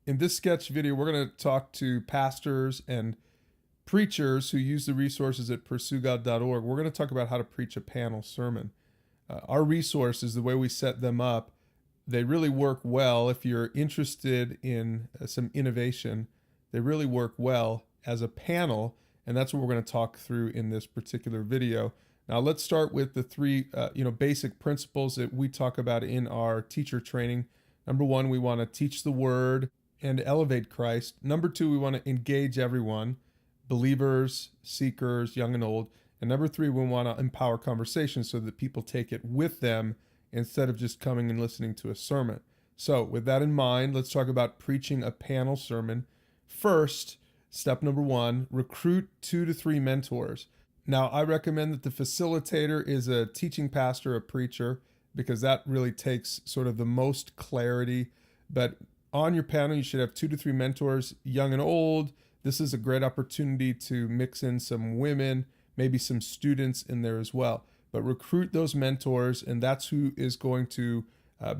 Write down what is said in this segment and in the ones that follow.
In this sketch video, we're going to talk to pastors and preachers who use the resources at pursuegod.org. We're going to talk about how to preach a panel sermon. Our resources, the way we set them up, they really work well. If you're interested in some innovation, they really work well as a panel, and that's what we're going to talk through in this particular video. Now, let's start with the three basic principles that we talk about in our teacher training. Number one, we want to teach the word and elevate Christ. Number two, we want to engage everyone, believers, seekers, young and old. And number three, we want to empower conversation so that people take it with them instead of just coming and listening to a sermon. So with that in mind, let's talk about preaching a panel sermon. First, step number one, recruit 2 to 3 mentors. Now, I recommend that the facilitator is a teaching pastor, a preacher, because that really takes sort of the most clarity. But on your panel, you should have 2 to 3 mentors, young and old. This is a great opportunity to mix in some women, maybe some students in there as well. But recruit those mentors, and that's who is going to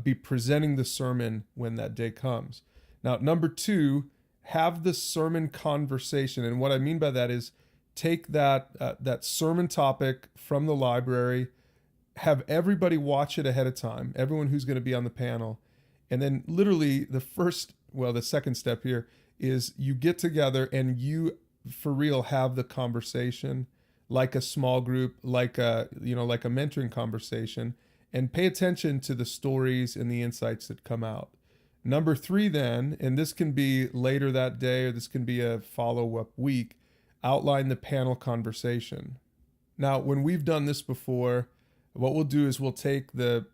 be presenting the sermon when that day comes. Now, number two, have the sermon conversation. And what I mean by that is take that sermon topic from the library, have everybody watch it ahead of time, everyone who's going to be on the panel. And then literally the second step here is you get together and you, for real, have the conversation like a small group, like a mentoring conversation, and pay attention to the stories and the insights that come out. Number three then, and this can be later that day or this can be a follow-up week, outline the panel conversation. Now, when we've done this before, what we'll do is we'll take the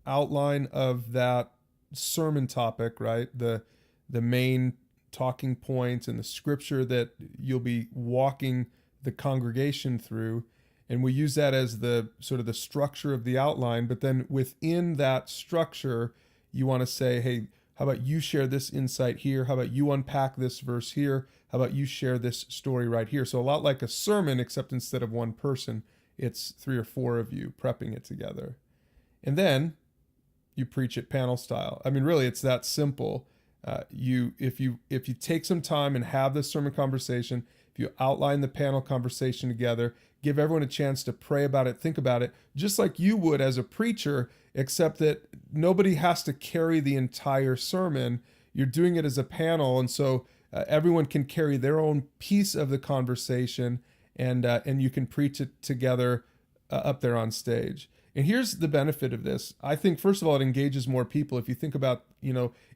outline of that sermon topic, right? The main talking points and the scripture that you'll be walking the congregation through, and we use that as the structure of the outline. But then within that structure, you want to say, hey, how about you share this insight here? How about you unpack this verse here? How about you share this story right here? So a lot like a sermon, except instead of one person, it's 3 or 4 of you prepping it together. And then you preach it panel style. I mean, really, it's that simple. If you take some time and have this sermon conversation, if you outline the panel conversation together, give everyone a chance to pray about it, think about it, just like you would as a preacher, except that nobody has to carry the entire sermon. You're doing it as a panel, and so everyone can carry their own piece of the conversation, and you can preach it together up there on stage. And here's the benefit of this. I think, first of all, it engages more people. If you think about,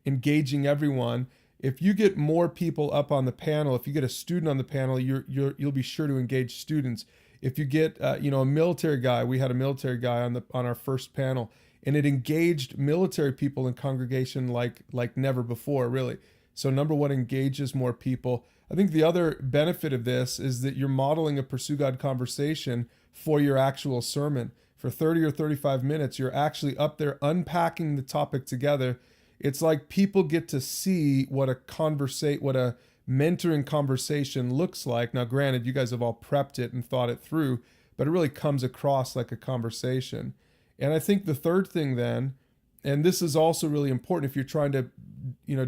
engaging everyone, if you get more people up on the panel, if you get a student on the panel, you'll be sure to engage students. If you get, a military guy, we had a military guy on our first panel, and it engaged military people in congregation like never before, really. So number one, engages more people. I think the other benefit of this is that you're modeling a Pursue God conversation for your actual sermon. For 30 or 35 minutes, you're actually up there unpacking the topic together. It's like people get to see what a mentoring conversation looks like. Now, granted, you guys have all prepped it and thought it through, but it really comes across like a conversation. And I think the third thing then, and this is also really important if you're trying to,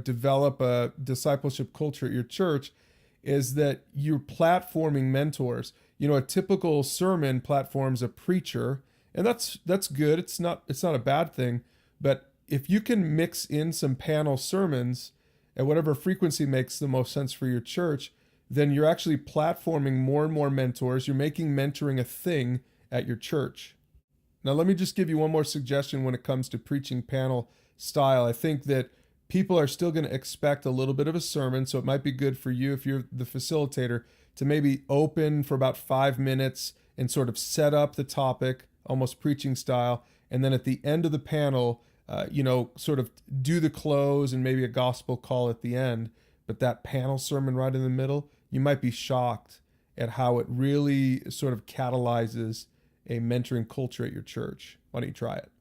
develop a discipleship culture at your church, is that you're platforming mentors. A typical sermon platforms a preacher, and that's good. It's not a bad thing, but if you can mix in some panel sermons at whatever frequency makes the most sense for your church, then you're actually platforming more and more mentors. You're making mentoring a thing at your church. Now, let me just give you one more suggestion when it comes to preaching panel style. I think that people are still going to expect a little bit of a sermon, so it might be good for you, if you're the facilitator, to maybe open for about 5 minutes and sort of set up the topic, almost preaching style, and then at the end of the panel, sort of do the close and maybe a gospel call at the end. But that panel sermon right in the middle, you might be shocked at how it really sort of catalyzes a mentoring culture at your church. Why don't you try it?